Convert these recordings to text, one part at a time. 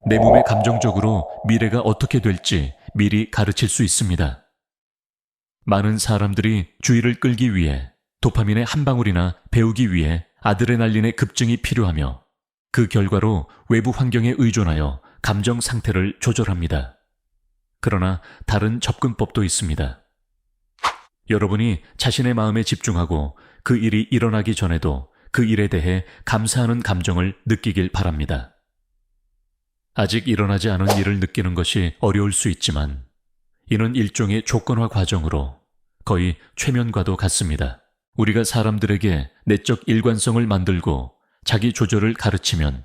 내 몸에 감정적으로 미래가 어떻게 될지 미리 가르칠 수 있습니다. 많은 사람들이 주의를 끌기 위해 도파민의 한 방울이나 배우기 위해 아드레날린의 급증이 필요하며 그 결과로 외부 환경에 의존하여 감정 상태를 조절합니다. 그러나 다른 접근법도 있습니다. 여러분이 자신의 마음에 집중하고 그 일이 일어나기 전에도 그 일에 대해 감사하는 감정을 느끼길 바랍니다. 아직 일어나지 않은 일을 느끼는 것이 어려울 수 있지만 이는 일종의 조건화 과정으로 거의 최면과도 같습니다. 우리가 사람들에게 내적 일관성을 만들고 자기 조절을 가르치면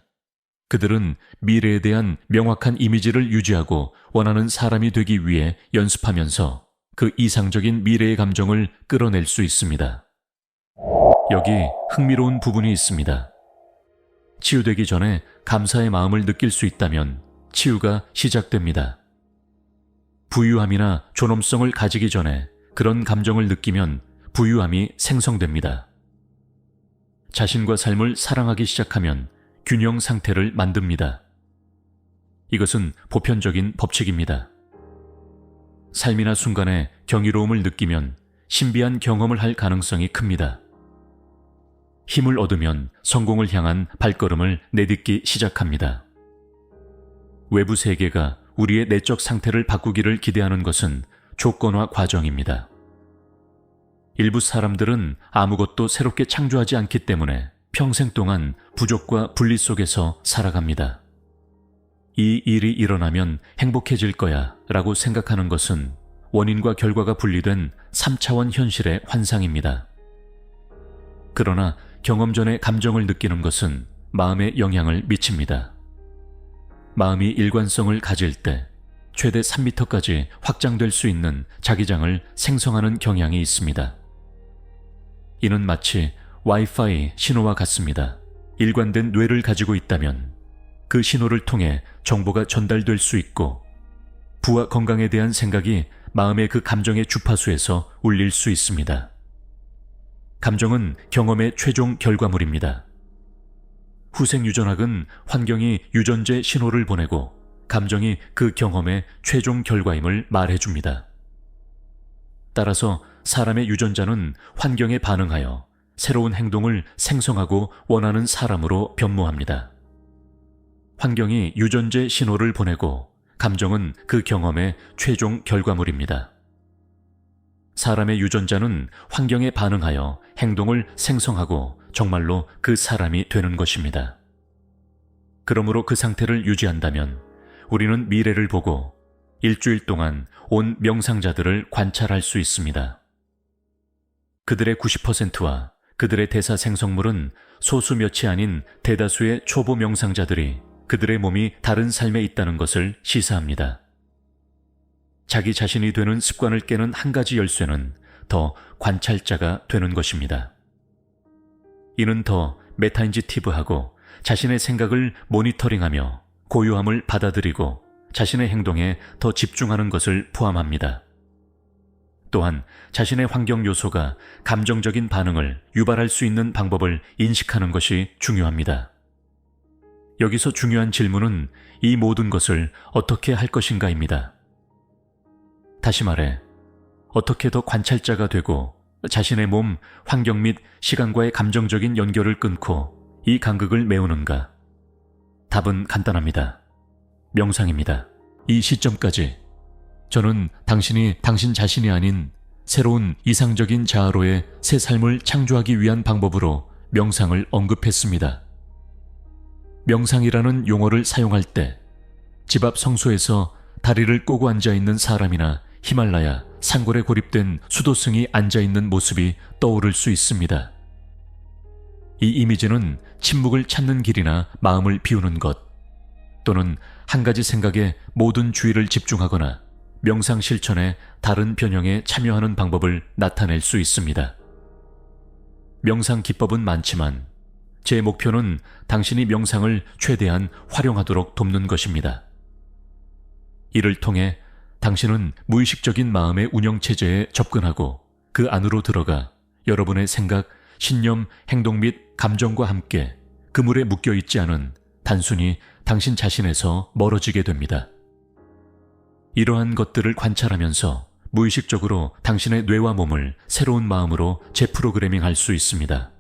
그들은 미래에 대한 명확한 이미지를 유지하고 원하는 사람이 되기 위해 연습하면서 그 이상적인 미래의 감정을 끌어낼 수 있습니다. 여기 흥미로운 부분이 있습니다. 치유되기 전에 감사의 마음을 느낄 수 있다면 치유가 시작됩니다. 부유함이나 존엄성을 가지기 전에 그런 감정을 느끼면 부유함이 생성됩니다. 자신과 삶을 사랑하기 시작하면 균형 상태를 만듭니다. 이것은 보편적인 법칙입니다. 삶이나 순간에 경이로움을 느끼면 신비한 경험을 할 가능성이 큽니다. 힘을 얻으면 성공을 향한 발걸음을 내딛기 시작합니다. 외부 세계가 우리의 내적 상태를 바꾸기를 기대하는 것은 조건화 과정입니다. 일부 사람들은 아무것도 새롭게 창조하지 않기 때문에 평생 동안 부족과 분리 속에서 살아갑니다. 이 일이 일어나면 행복해질 거야 라고 생각하는 것은 원인과 결과가 분리된 3차원 현실의 환상입니다. 그러나 경험 전에 감정을 느끼는 것은 마음에 영향을 미칩니다. 마음이 일관성을 가질 때 최대 3m까지 확장될 수 있는 자기장을 생성하는 경향이 있습니다. 이는 마치 와이파이 신호와 같습니다. 일관된 뇌를 가지고 있다면 그 신호를 통해 정보가 전달될 수 있고 부와 건강에 대한 생각이 마음의 그 감정의 주파수에서 울릴 수 있습니다. 감정은 경험의 최종 결과물입니다. 후생유전학은 환경이 유전제 신호를 보내고 감정이 그 경험의 최종 결과임을 말해줍니다. 따라서 사람의 유전자는 환경에 반응하여 새로운 행동을 생성하고 원하는 사람으로 변모합니다. 환경이 유전제 신호를 보내고 감정은 그 경험의 최종 결과물입니다. 사람의 유전자는 환경에 반응하여 행동을 생성하고 정말로 그 사람이 되는 것입니다. 그러므로 그 상태를 유지한다면 우리는 미래를 보고 일주일 동안 온 명상자들을 관찰할 수 있습니다. 그들의 90%와 그들의 대사 생성물은 소수 몇이 아닌 대다수의 초보 명상자들이 그들의 몸이 다른 삶에 있다는 것을 시사합니다. 자기 자신이 되는 습관을 깨는 한 가지 열쇠는 더 관찰자가 되는 것입니다. 이는 더 메타인지티브하고 자신의 생각을 모니터링하며 고요함을 받아들이고 자신의 행동에 더 집중하는 것을 포함합니다. 또한 자신의 환경 요소가 감정적인 반응을 유발할 수 있는 방법을 인식하는 것이 중요합니다. 여기서 중요한 질문은 이 모든 것을 어떻게 할 것인가입니다. 다시 말해, 어떻게 더 관찰자가 되고 자신의 몸, 환경 및 시간과의 감정적인 연결을 끊고 이 간극을 메우는가? 답은 간단합니다. 명상입니다. 이 시점까지 저는 당신이 당신 자신이 아닌 새로운 이상적인 자아로의 새 삶을 창조하기 위한 방법으로 명상을 언급했습니다. 명상이라는 용어를 사용할 때 집 앞 성소에서 다리를 꼬고 앉아있는 사람이나 히말라야, 산골에 고립된 수도승이 앉아있는 모습이 떠오를 수 있습니다. 이 이미지는 침묵을 찾는 길이나 마음을 비우는 것, 또는 한 가지 생각에 모든 주의를 집중하거나 명상 실천의 다른 변형에 참여하는 방법을 나타낼 수 있습니다. 명상 기법은 많지만 제 목표는 당신이 명상을 최대한 활용하도록 돕는 것입니다. 이를 통해 당신은 무의식적인 마음의 운영체제에 접근하고 그 안으로 들어가 여러분의 생각, 신념, 행동 및 감정과 함께 그물에 묶여있지 않은 단순히 당신 자신에서 멀어지게 됩니다. 이러한 것들을 관찰하면서 무의식적으로 당신의 뇌와 몸을 새로운 마음으로 재프로그래밍 할 수 있습니다.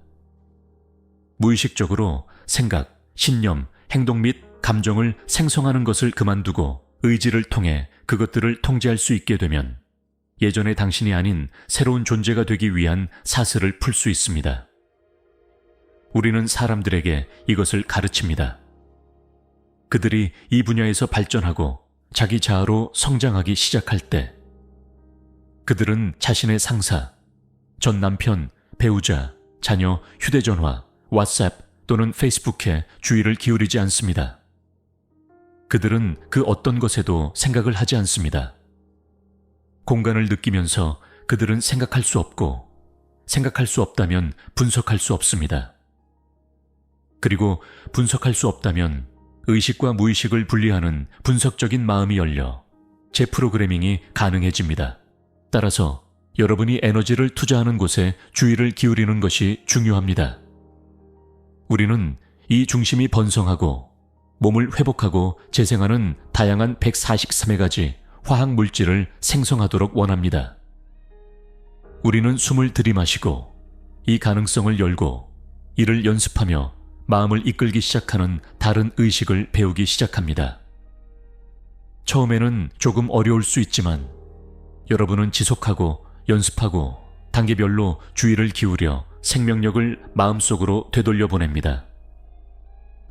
무의식적으로 생각, 신념, 행동 및 감정을 생성하는 것을 그만두고 의지를 통해 그것들을 통제할 수 있게 되면 예전의 당신이 아닌 새로운 존재가 되기 위한 사슬을 풀 수 있습니다. 우리는 사람들에게 이것을 가르칩니다. 그들이 이 분야에서 발전하고 자기 자아로 성장하기 시작할 때 그들은 자신의 상사, 전 남편, 배우자, 자녀, 휴대전화, 왓츠앱 또는 페이스북에 주의를 기울이지 않습니다. 그들은 그 어떤 것에도 생각을 하지 않습니다. 공간을 느끼면서 그들은 생각할 수 없고 생각할 수 없다면 분석할 수 없습니다. 그리고 분석할 수 없다면 의식과 무의식을 분리하는 분석적인 마음이 열려 재프로그래밍이 가능해집니다. 따라서 여러분이 에너지를 투자하는 곳에 주의를 기울이는 것이 중요합니다. 우리는 이 중심이 번성하고 몸을 회복하고 재생하는 다양한 143가지 화학 물질을 생성하도록 원합니다. 우리는 숨을 들이마시고 이 가능성을 열고 이를 연습하며 마음을 이끌기 시작하는 다른 의식을 배우기 시작합니다. 처음에는 조금 어려울 수 있지만 여러분은 지속하고 연습하고 단계별로 주의를 기울여 생명력을 마음속으로 되돌려 보냅니다.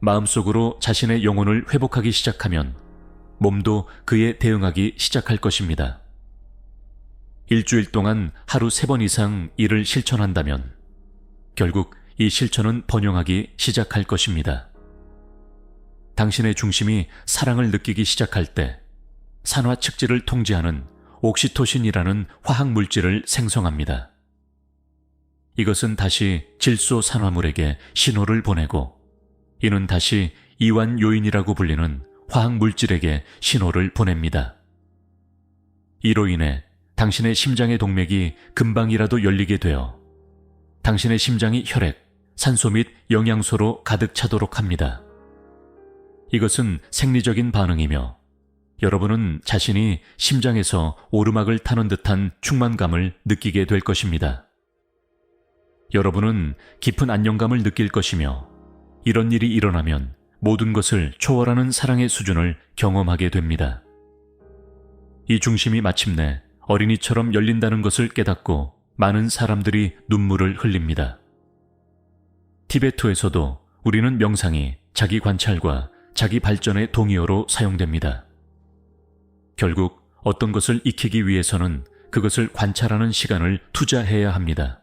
마음속으로 자신의 영혼을 회복하기 시작하면 몸도 그에 대응하기 시작할 것입니다. 일주일 동안 하루 3번 이상 이를 실천한다면 결국 이 실천은 번영하기 시작할 것입니다. 당신의 중심이 사랑을 느끼기 시작할 때 산화측질을 통제하는 옥시토신이라는 화학물질을 생성합니다. 이것은 다시 질소산화물에게 신호를 보내고 이는 다시 이완 요인이라고 불리는 화학물질에게 신호를 보냅니다. 이로 인해 당신의 심장의 동맥이 금방이라도 열리게 되어 당신의 심장이 혈액, 산소 및 영양소로 가득 차도록 합니다. 이것은 생리적인 반응이며 여러분은 자신이 심장에서 오르막을 타는 듯한 충만감을 느끼게 될 것입니다. 여러분은 깊은 안정감을 느낄 것이며 이런 일이 일어나면 모든 것을 초월하는 사랑의 수준을 경험하게 됩니다. 이 중심이 마침내 어린이처럼 열린다는 것을 깨닫고 많은 사람들이 눈물을 흘립니다. 티베트에서도 우리는 명상이 자기 관찰과 자기 발전의 동의어로 사용됩니다. 결국 어떤 것을 익히기 위해서는 그것을 관찰하는 시간을 투자해야 합니다.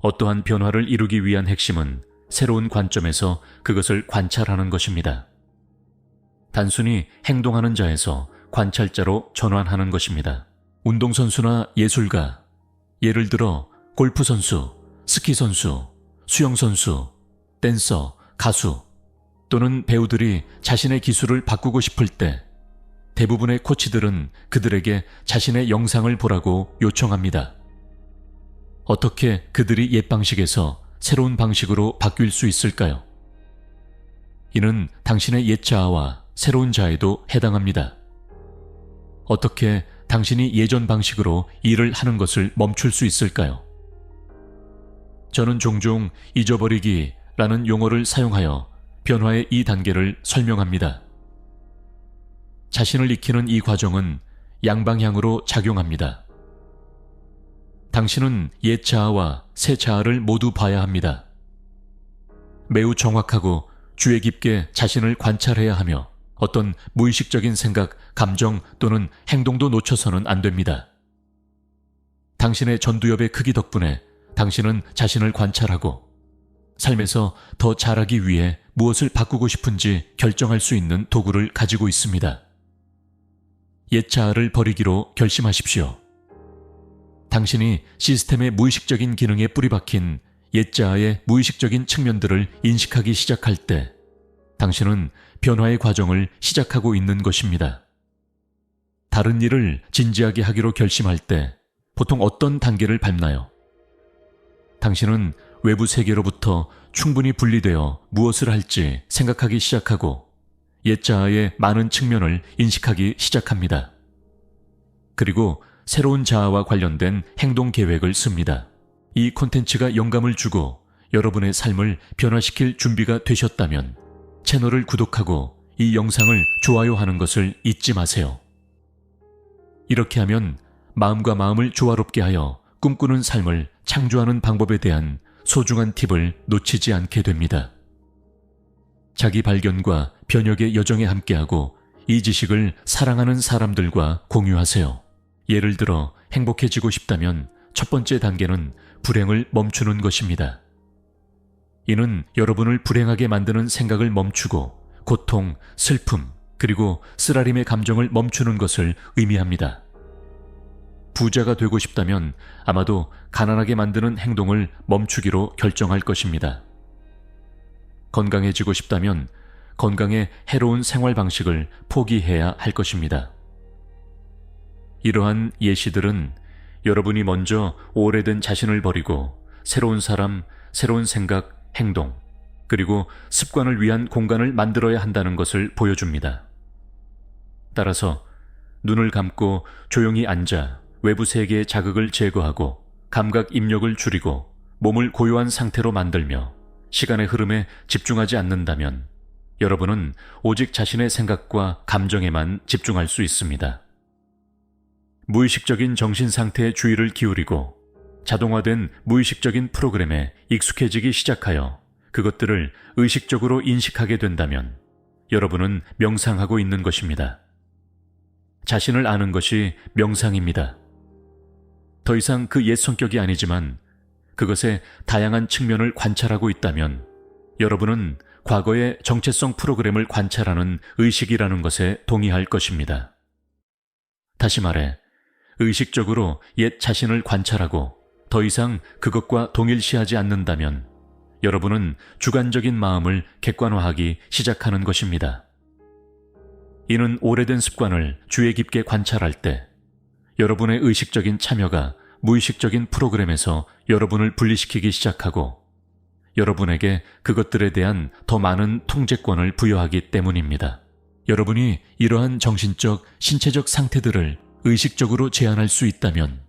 어떠한 변화를 이루기 위한 핵심은 새로운 관점에서 그것을 관찰하는 것입니다. 단순히 행동하는 자에서 관찰자로 전환하는 것입니다. 운동선수나 예술가, 예를 들어 골프선수, 스키선수, 수영선수, 댄서, 가수 또는 배우들이 자신의 기술을 바꾸고 싶을 때 대부분의 코치들은 그들에게 자신의 영상을 보라고 요청합니다. 어떻게 그들이 옛 방식에서 새로운 방식으로 바뀔 수 있을까요? 이는 당신의 옛 자아와 새로운 자에도 해당합니다. 어떻게 당신이 예전 방식으로 일을 하는 것을 멈출 수 있을까요? 저는 종종 잊어버리기라는 용어를 사용하여 변화의 이 단계를 설명합니다. 자신을 익히는 이 과정은 양방향으로 작용합니다. 당신은 옛 자아와 새 자아를 모두 봐야 합니다. 매우 정확하고 주의 깊게 자신을 관찰해야 하며 어떤 무의식적인 생각, 감정 또는 행동도 놓쳐서는 안 됩니다. 당신의 전두엽의 크기 덕분에 당신은 자신을 관찰하고 삶에서 더 잘하기 위해 무엇을 바꾸고 싶은지 결정할 수 있는 도구를 가지고 있습니다. 옛 자아를 버리기로 결심하십시오. 당신이 시스템의 무의식적인 기능에 뿌리박힌 옛 자아의 무의식적인 측면들을 인식하기 시작할 때 당신은 변화의 과정을 시작하고 있는 것입니다. 다른 일을 진지하게 하기로 결심할 때 보통 어떤 단계를 밟나요? 당신은 외부 세계로부터 충분히 분리되어 무엇을 할지 생각하기 시작하고 옛 자아의 많은 측면을 인식하기 시작합니다. 그리고 새로운 자아와 관련된 행동 계획을 씁니다. 이 콘텐츠가 영감을 주고 여러분의 삶을 변화시킬 준비가 되셨다면 채널을 구독하고 이 영상을 좋아요하는 것을 잊지 마세요. 이렇게 하면 마음과 마음을 조화롭게 하여 꿈꾸는 삶을 창조하는 방법에 대한 소중한 팁을 놓치지 않게 됩니다. 자기 발견과 변혁의 여정에 함께하고 이 지식을 사랑하는 사람들과 공유하세요. 예를 들어 행복해지고 싶다면 첫 번째 단계는 불행을 멈추는 것입니다. 이는 여러분을 불행하게 만드는 생각을 멈추고 고통, 슬픔, 그리고 쓰라림의 감정을 멈추는 것을 의미합니다. 부자가 되고 싶다면 아마도 가난하게 만드는 행동을 멈추기로 결정할 것입니다. 건강해지고 싶다면 건강에 해로운 생활 방식을 포기해야 할 것입니다. 이러한 예시들은 여러분이 먼저 오래된 자신을 버리고 새로운 사람, 새로운 생각, 행동, 그리고 습관을 위한 공간을 만들어야 한다는 것을 보여줍니다. 따라서 눈을 감고 조용히 앉아 외부 세계의 자극을 제거하고 감각 입력을 줄이고 몸을 고요한 상태로 만들며 시간의 흐름에 집중하지 않는다면 여러분은 오직 자신의 생각과 감정에만 집중할 수 있습니다. 무의식적인 정신 상태에 주의를 기울이고 자동화된 무의식적인 프로그램에 익숙해지기 시작하여 그것들을 의식적으로 인식하게 된다면 여러분은 명상하고 있는 것입니다. 자신을 아는 것이 명상입니다. 더 이상 그 옛 성격이 아니지만 그것의 다양한 측면을 관찰하고 있다면 여러분은 과거의 정체성 프로그램을 관찰하는 의식이라는 것에 동의할 것입니다. 다시 말해, 의식적으로 옛 자신을 관찰하고 더 이상 그것과 동일시하지 않는다면 여러분은 주관적인 마음을 객관화하기 시작하는 것입니다. 이는 오래된 습관을 주의 깊게 관찰할 때 여러분의 의식적인 참여가 무의식적인 프로그램에서 여러분을 분리시키기 시작하고 여러분에게 그것들에 대한 더 많은 통제권을 부여하기 때문입니다. 여러분이 이러한 정신적, 신체적 상태들을 의식적으로 제한할 수 있다면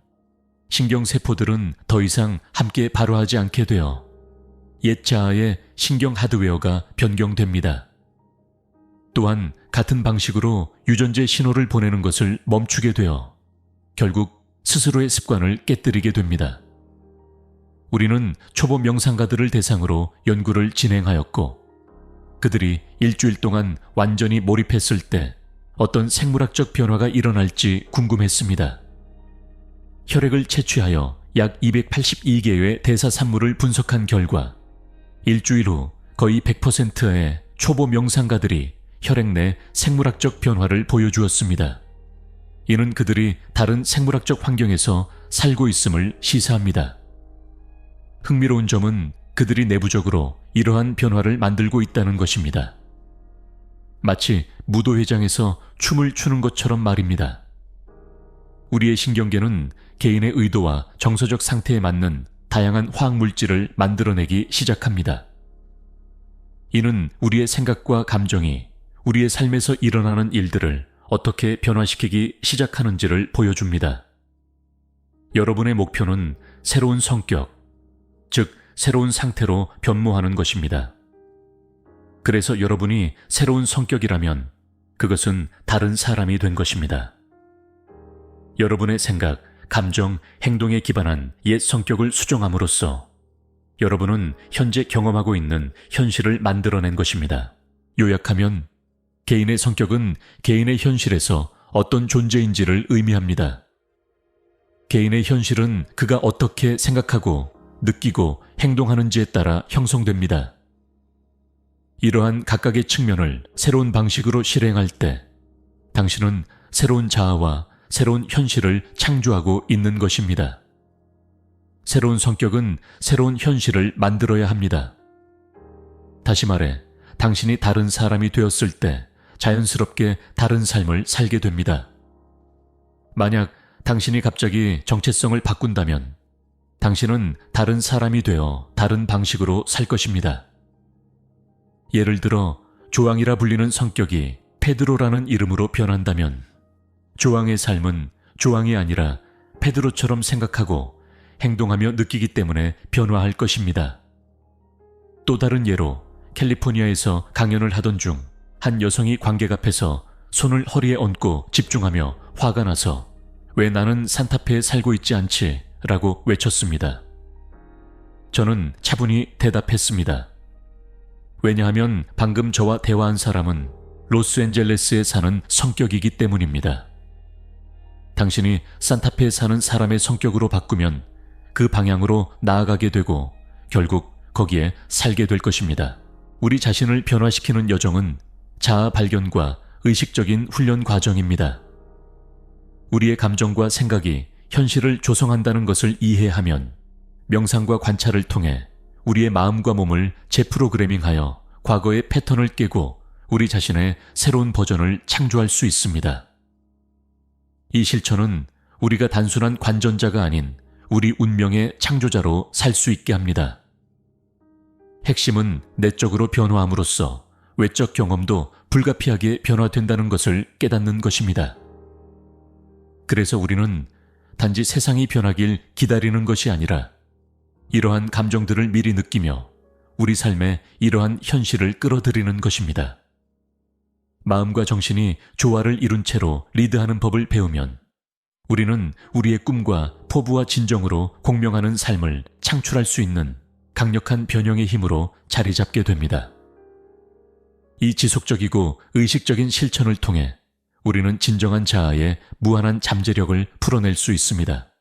신경세포들은 더 이상 함께 발화하지 않게 되어 옛 자아의 신경 하드웨어가 변경됩니다. 또한 같은 방식으로 유전자 신호를 보내는 것을 멈추게 되어 결국 스스로의 습관을 깨뜨리게 됩니다. 우리는 초보 명상가들을 대상으로 연구를 진행하였고 그들이 일주일 동안 완전히 몰입했을 때 어떤 생물학적 변화가 일어날지 궁금했습니다. 혈액을 채취하여 약 282개의 대사산물을 분석한 결과 일주일 후 거의 100%의 초보 명상가들이 혈액 내 생물학적 변화를 보여주었습니다. 이는 그들이 다른 생물학적 환경에서 살고 있음을 시사합니다. 흥미로운 점은 그들이 내부적으로 이러한 변화를 만들고 있다는 것입니다. 마치 무도회장에서 춤을 추는 것처럼 말입니다. 우리의 신경계는 개인의 의도와 정서적 상태에 맞는 다양한 화학물질을 만들어내기 시작합니다. 이는 우리의 생각과 감정이 우리의 삶에서 일어나는 일들을 어떻게 변화시키기 시작하는지를 보여줍니다. 여러분의 목표는 새로운 성격, 즉 새로운 상태로 변모하는 것입니다. 그래서 여러분이 새로운 성격이라면 그것은 다른 사람이 된 것입니다. 여러분의 생각, 감정, 행동에 기반한 옛 성격을 수정함으로써 여러분은 현재 경험하고 있는 현실을 만들어낸 것입니다. 요약하면 개인의 성격은 개인의 현실에서 어떤 존재인지를 의미합니다. 개인의 현실은 그가 어떻게 생각하고 느끼고 행동하는지에 따라 형성됩니다. 이러한 각각의 측면을 새로운 방식으로 실행할 때 당신은 새로운 자아와 새로운 현실을 창조하고 있는 것입니다. 새로운 성격은 새로운 현실을 만들어야 합니다. 다시 말해, 당신이 다른 사람이 되었을 때 자연스럽게 다른 삶을 살게 됩니다. 만약 당신이 갑자기 정체성을 바꾼다면 당신은 다른 사람이 되어 다른 방식으로 살 것입니다. 예를 들어 조앙이라 불리는 성격이 페드로라는 이름으로 변한다면 조앙의 삶은 조앙이 아니라 페드로처럼 생각하고 행동하며 느끼기 때문에 변화할 것입니다. 또 다른 예로 캘리포니아에서 강연을 하던 중 한 여성이 관객 앞에서 손을 허리에 얹고 집중하며 화가 나서 왜 나는 산타페에 살고 있지 않지? 라고 외쳤습니다. 저는 차분히 대답했습니다. 왜냐하면 방금 저와 대화한 사람은 로스앤젤레스에 사는 성격이기 때문입니다. 당신이 산타페에 사는 사람의 성격으로 바꾸면 그 방향으로 나아가게 되고 결국 거기에 살게 될 것입니다. 우리 자신을 변화시키는 여정은 자아 발견과 의식적인 훈련 과정입니다. 우리의 감정과 생각이 현실을 조성한다는 것을 이해하면 명상과 관찰을 통해 우리의 마음과 몸을 재프로그래밍하여 과거의 패턴을 깨고 우리 자신의 새로운 버전을 창조할 수 있습니다. 이 실천은 우리가 단순한 관전자가 아닌 우리 운명의 창조자로 살 수 있게 합니다. 핵심은 내적으로 변화함으로써 외적 경험도 불가피하게 변화된다는 것을 깨닫는 것입니다. 그래서 우리는 단지 세상이 변하길 기다리는 것이 아니라 이러한 감정들을 미리 느끼며 우리 삶에 이러한 현실을 끌어들이는 것입니다. 마음과 정신이 조화를 이룬 채로 리드하는 법을 배우면 우리는 우리의 꿈과 포부와 진정으로 공명하는 삶을 창출할 수 있는 강력한 변형의 힘으로 자리 잡게 됩니다. 이 지속적이고 의식적인 실천을 통해 우리는 진정한 자아의 무한한 잠재력을 풀어낼 수 있습니다.